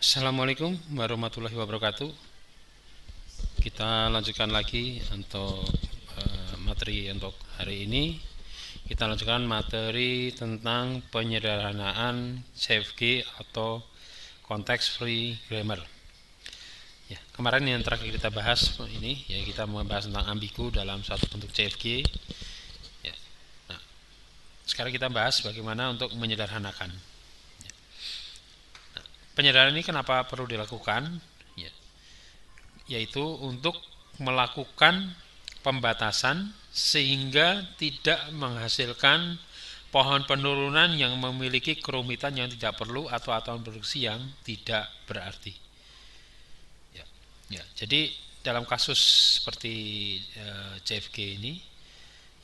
Assalamualaikum warahmatullahi wabarakatuh. Kita lanjutkan lagi untuk materi untuk hari ini. Kita lanjutkan materi tentang penyederhanaan CFG atau Context Free Grammar. Ya, kemarin yang terakhir kita bahas ini, ya kita membahas tentang ambigu dalam suatu bentuk CFG. Ya. Nah, sekarang kita bahas bagaimana untuk menyederhanakan. Penyederhanaan ini kenapa perlu dilakukan? Ya, yaitu untuk melakukan pembatasan sehingga tidak menghasilkan pohon penurunan yang memiliki kerumitan yang tidak perlu atau aturan produksi yang tidak berarti. Ya, jadi dalam kasus seperti CFG ini,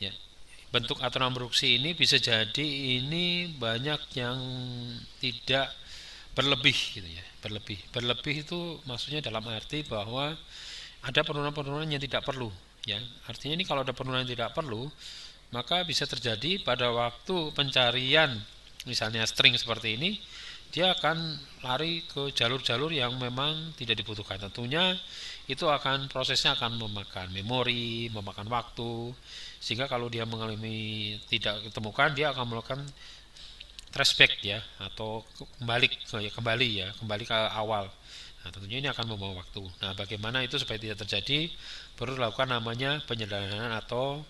ya, bentuk aturan produksi ini bisa jadi ini banyak yang tidak berlebih gitu ya. Berlebih itu maksudnya dalam arti bahwa ada penurunan-penurunan yang tidak perlu ya. Artinya ini kalau ada penurunan yang tidak perlu, maka bisa terjadi pada waktu pencarian misalnya string seperti ini, dia akan lari ke jalur-jalur yang memang tidak dibutuhkan. Tentunya itu akan prosesnya akan memakan memori, memakan waktu, sehingga kalau dia mengalami tidak ditemukan, dia akan melakukan traced ya, atau kembali ke awal. Nah, tentunya ini akan membawa waktu. Nah, bagaimana itu supaya tidak terjadi? Perlu dilakukan namanya penyederhanaan atau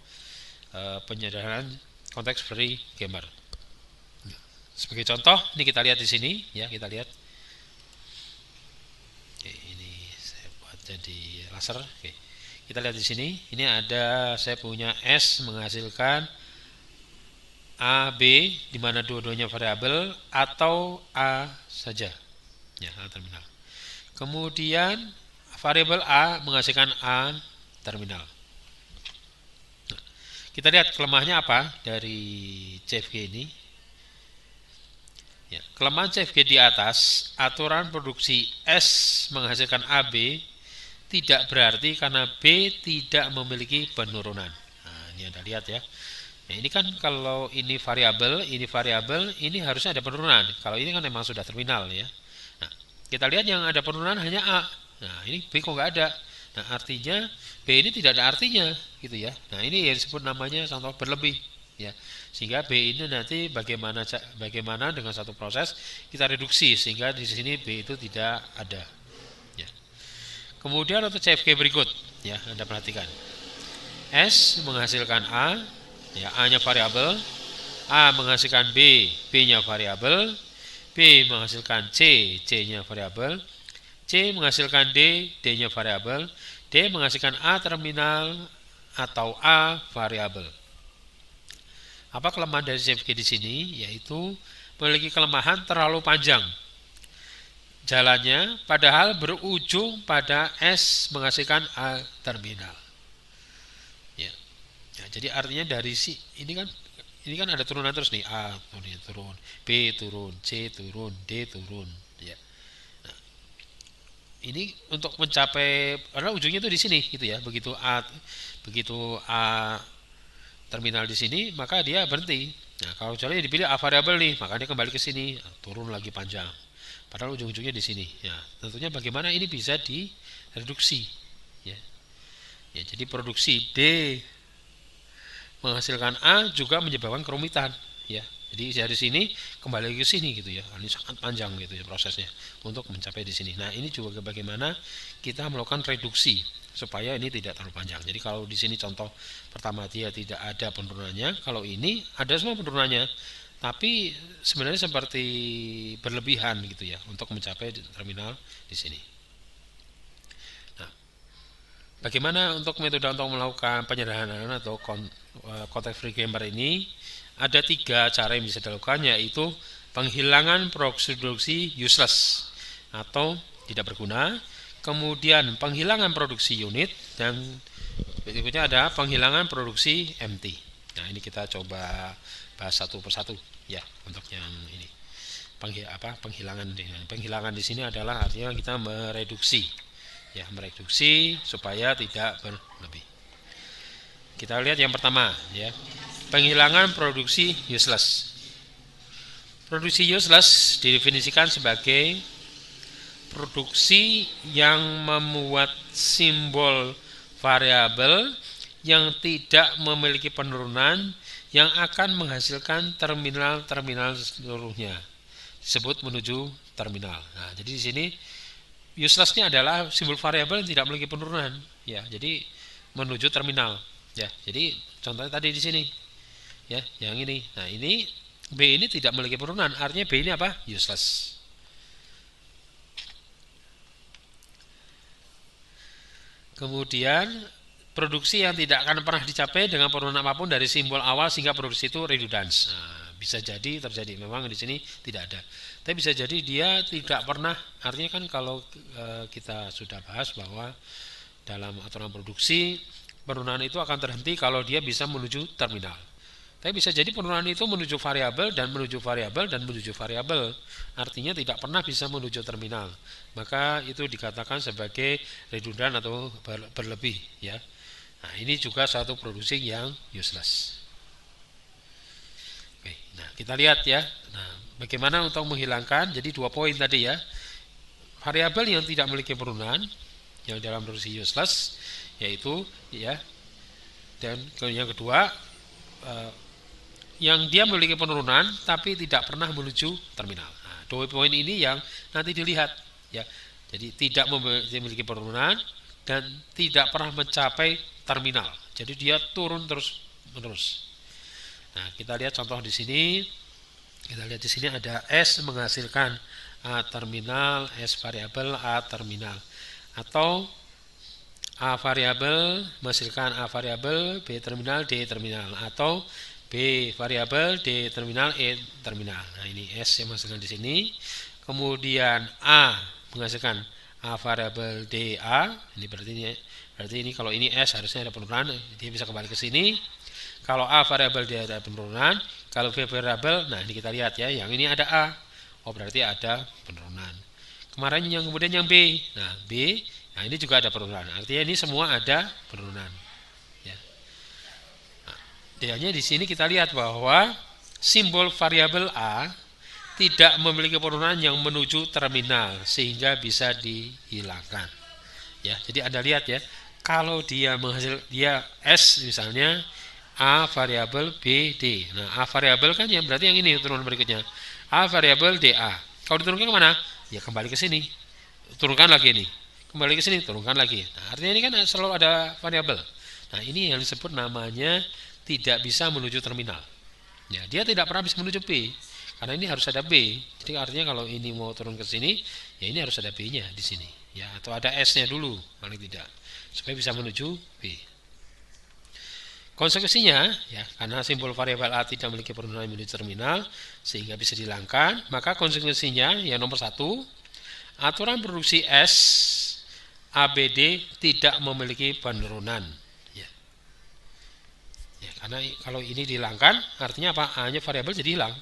penyederhanaan konteks free grammar. Sebagai contoh, ini kita lihat di sini, ya kita lihat. Oke, ini saya buat jadi laser. Oke, kita lihat di sini. Ini ada saya punya S menghasilkan A, B, di mana dua-duanya variabel atau A saja. Ya, A terminal. Kemudian variabel A menghasilkan A terminal. Nah, kita lihat kelemahannya apa dari CFG ini. Ya, kelemahan CFG di atas, aturan produksi S menghasilkan AB tidak berarti karena B tidak memiliki penurunan. Nah, ini Anda lihat ya. Nah, ini kan kalau ini variabel, ini harusnya ada penurunan. Kalau ini kan memang sudah terminal ya. Nah, kita lihat yang ada penurunan hanya A. Nah, ini B kok nggak ada. Nah, artinya B ini tidak ada artinya gitu ya. Nah, ini yang disebut namanya contoh berlebih ya. Sehingga B ini nanti bagaimana dengan satu proses kita reduksi sehingga di sini B itu tidak ada ya. Kemudian untuk CFG berikut ya, Anda perhatikan. S menghasilkan A, ya A-nya variabel, A menghasilkan B, B-nya variabel, B menghasilkan C, C-nya variabel, C menghasilkan D, D-nya variabel, D menghasilkan A terminal atau A variabel. Apa kelemahan dari CFG di sini? Yaitu memiliki kelemahan terlalu panjang jalannya, padahal berujung pada S menghasilkan A terminal. Ya. Ya, jadi artinya dari ini kan ada turunan terus nih, A turun, B turun, C turun, D turun ya. Nah, ini untuk mencapai karena ujungnya itu di sini gitu ya. Begitu A terminal di sini, maka dia berhenti. Nah, kalau misalnya dipilih A variabel nih, maka dia kembali ke sini, turun lagi panjang. Padahal ujung-ujungnya di sini. Ya, tentunya bagaimana ini bisa direduksi ya. Ya, jadi produksi D menghasilkan A juga menyebabkan kerumitan ya. Jadi dari sini kembali ke sini gitu ya. Ini sangat panjang gitu ya prosesnya untuk mencapai di sini. Nah, ini juga bagaimana kita melakukan reduksi supaya ini tidak terlalu panjang. Jadi kalau di sini contoh pertama dia tidak ada penurunannya, kalau ini ada semua penurunannya. Tapi sebenarnya seperti berlebihan gitu ya untuk mencapai terminal di sini. Nah, bagaimana untuk metode untuk melakukan penyederhanaan atau context free grammar ini? Ada 3 cara yang bisa dilakukan, yaitu penghilangan produksi useless atau tidak berguna, kemudian penghilangan produksi unit, dan berikutnya ada penghilangan produksi empty. Nah, ini kita coba bahas satu persatu ya untuk yang ini. Penghilangan di sini adalah artinya kita mereduksi ya, mereduksi supaya tidak berlebih. Kita lihat yang pertama ya, penghilangan produksi useless. Produksi useless didefinisikan sebagai produksi yang memuat simbol variabel yang tidak memiliki penurunan yang akan menghasilkan terminal-terminal seluruhnya disebut menuju terminal. Nah, jadi di sini useless-nya adalah simbol variabel yang tidak memiliki penurunan, ya. Jadi menuju terminal, ya. Jadi contohnya tadi di sini, ya, yang ini. Nah, ini B ini tidak memiliki penurunan, artinya B ini apa? Useless. Kemudian produksi yang tidak akan pernah dicapai dengan penurunan apapun dari simbol awal sehingga produksi itu redundans. Nah, bisa jadi terjadi, memang di sini tidak ada. Tapi bisa jadi dia tidak pernah, artinya kan kalau kita sudah bahas bahwa dalam aturan produksi penurunan itu akan terhenti kalau dia bisa menuju terminal. Tapi bisa jadi penurunan itu menuju variabel dan menuju variabel dan menuju variabel. Artinya tidak pernah bisa menuju terminal. Maka itu dikatakan sebagai redundan atau berlebih, ya. Nah, ini juga satu produksi yang useless. Oke, nah kita lihat ya. Nah, bagaimana untuk menghilangkan? Jadi 2 poin tadi ya. Variabel yang tidak memiliki penurunan yang dalam produksi useless yaitu ya. Dan yang kedua yang dia memiliki penurunan tapi tidak pernah menuju terminal. Nah, 2 poin ini yang nanti dilihat ya. Jadi tidak memiliki penurunan dan tidak pernah mencapai terminal. Jadi dia turun terus menerus. Nah, kita lihat contoh di sini. Kita lihat di sini ada S menghasilkan A terminal, S variabel A terminal. Atau A variabel menghasilkan A variabel, B terminal, D terminal. Atau B variabel, D terminal, E terminal. Nah, ini S yang menghasilkan di sini. Kemudian A menghasilkan A variabel DA. Ini berarti ini kalau ini S harusnya ada penurunan, dia bisa kembali ke sini. Kalau A variabel dia ada penurunan, kalau B variabel, nah ini kita lihat ya, yang ini ada A. Oh, berarti ada penurunan. Kemarin yang kemudian yang B. Nah, B, nah ini juga ada penurunan. Artinya ini semua ada penurunan. Ya. Nah, di sini kita lihat bahwa simbol variabel A tidak memiliki penurunan yang menuju terminal sehingga bisa dihilangkan. Ya, jadi Anda lihat ya, kalau dia S misalnya A variabel B D. Nah, A variabel kan yang berarti yang ini turunan berikutnya. A variabel DA. Kalau diturunkan kemana? Ya kembali ke sini. Turunkan lagi ini. Kembali ke sini, turunkan lagi. Nah, artinya ini kan selalu ada variabel. Nah, ini yang disebut namanya tidak bisa menuju terminal. Ya, dia tidak pernah bisa menuju B. Karena ini harus ada B. Jadi artinya kalau ini mau turun ke sini, ya ini harus ada B-nya di sini. Ya, atau ada S-nya dulu, paling tidak. Supaya bisa menuju B. Konsekuensinya, ya, karena simbol variabel A tidak memiliki penurunan menuju terminal sehingga bisa dihilangkan, maka konsekuensinya yang nomor 1, aturan produksi S ABD tidak memiliki penurunan. Ya. Ya, karena kalau ini dihilangkan, artinya apa? A-nya variabel jadi hilang.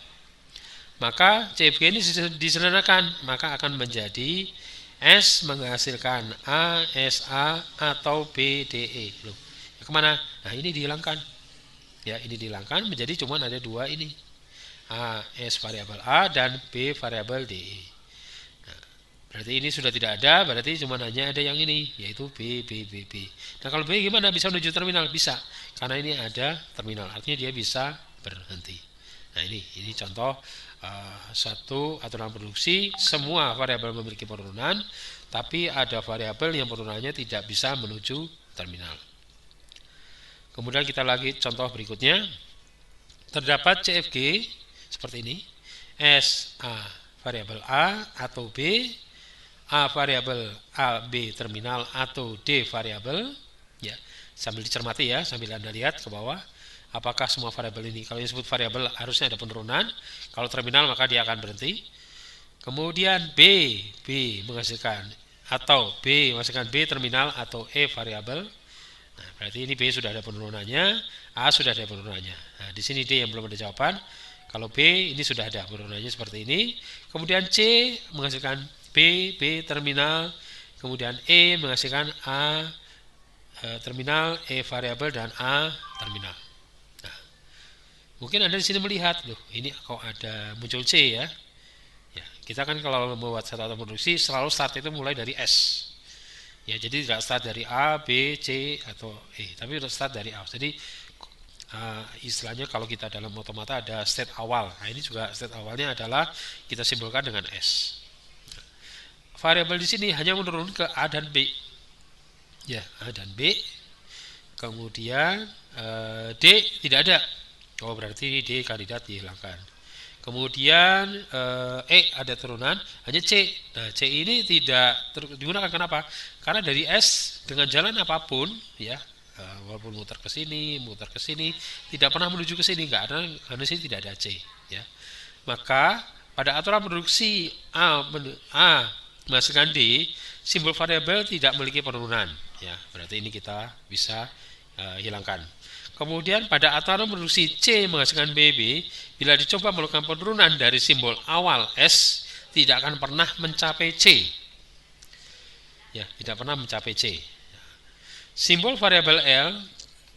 Maka CFG ini disederhanakan, maka akan menjadi S menghasilkan A, SA atau B, DE. Loh, kemana? Nah, ini dihilangkan. Ya, ini dihilangkan menjadi cuma ada 2 ini. A, S variabel A dan B variabel DE. Nah, berarti ini sudah tidak ada, berarti cuma hanya ada yang ini, yaitu B, B, B, B. Nah, kalau B gimana? Bisa menuju terminal? Bisa. Karena ini ada terminal, artinya dia bisa berhenti. Nah, ini contoh satu aturan produksi, semua variabel memiliki penurunan, tapi ada variabel yang penurunannya tidak bisa menuju terminal. Kemudian kita lagi contoh berikutnya. Terdapat CFG seperti ini. S A variabel A atau B, A variabel A B terminal atau D variabel, ya. Sambil dicermati ya, sambil Anda lihat ke bawah. Apakah semua variabel ini, kalau disebut variabel harusnya ada penurunan, kalau terminal maka dia akan berhenti. Kemudian B menghasilkan atau B menghasilkan B terminal atau E variabel. Nah, berarti ini B sudah ada penurunannya, A sudah ada penurunannya. Nah, di sini D yang belum ada jawaban. Kalau B ini sudah ada penurunannya seperti ini. Kemudian C menghasilkan B terminal, kemudian E menghasilkan A terminal, E variabel dan A terminal. Mungkin Anda di sini melihat, loh, ini kok ada muncul C ya. Ya, Kita kan kalau membuat satu aturan produksi selalu start itu mulai dari S. Ya, jadi tidak start dari A, B, C atau E, tapi start dari A. Jadi istilahnya kalau kita dalam otomata ada state awal. Nah, ini juga state awalnya adalah kita simbolkan dengan S. Variabel di sini hanya menurun ke A dan B. Ya, A dan B. Kemudian D tidak ada. Oh, berarti D kandidat dihilangkan. Kemudian ada turunan, hanya C. Nah, C ini tidak digunakan. Kenapa? Karena dari S dengan jalan apapun, ya, walaupun muter ke sini, tidak pernah menuju ke sini, nggak ada, karena sini tidak ada C. Ya. Maka pada aturan produksi A masukkan D, simbol variabel tidak memiliki penurunan. Ya, berarti ini kita bisa hilangkan. Kemudian pada aturan produksi C menghasilkan BB, bila dicoba melakukan penurunan dari simbol awal S, tidak akan pernah mencapai C. Ya, tidak pernah mencapai C. Simbol variabel L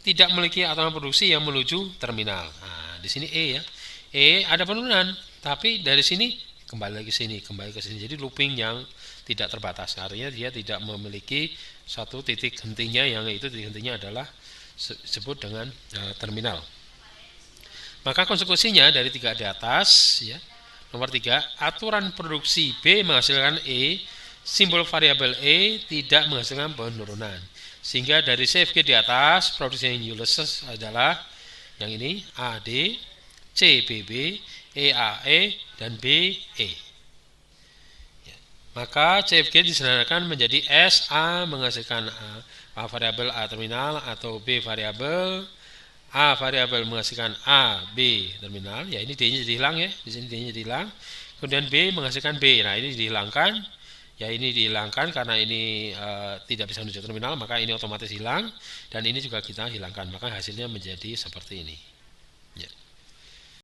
tidak memiliki aturan produksi yang menuju terminal. Nah, di sini E ya. E ada penurunan, tapi dari sini kembali ke sini. Jadi looping yang tidak terbatas. Artinya dia tidak memiliki satu titik hentinya, yang itu titik hentinya adalah disebut dengan terminal. Maka konsekuensinya dari 3 di atas, ya. Nomor 3, aturan produksi B menghasilkan E, simbol variabel E tidak menghasilkan penurunan. Sehingga dari CFG di atas, produksi yang Ulysses adalah yang ini, AD, CBB, EAE, dan BE. Ya. Maka CFG disederhanakan menjadi SA menghasilkan A variabel A terminal atau B variabel A variabel menghasilkan A B terminal. Ya, ini D-nya jadi hilang ya. Di sini D-nya jadi hilang. Kemudian B menghasilkan B. Nah, ini dihilangkan. Ya, ini dihilangkan karena ini tidak bisa menuju terminal, maka ini otomatis hilang, dan ini juga kita hilangkan. Maka hasilnya menjadi seperti ini. Ya.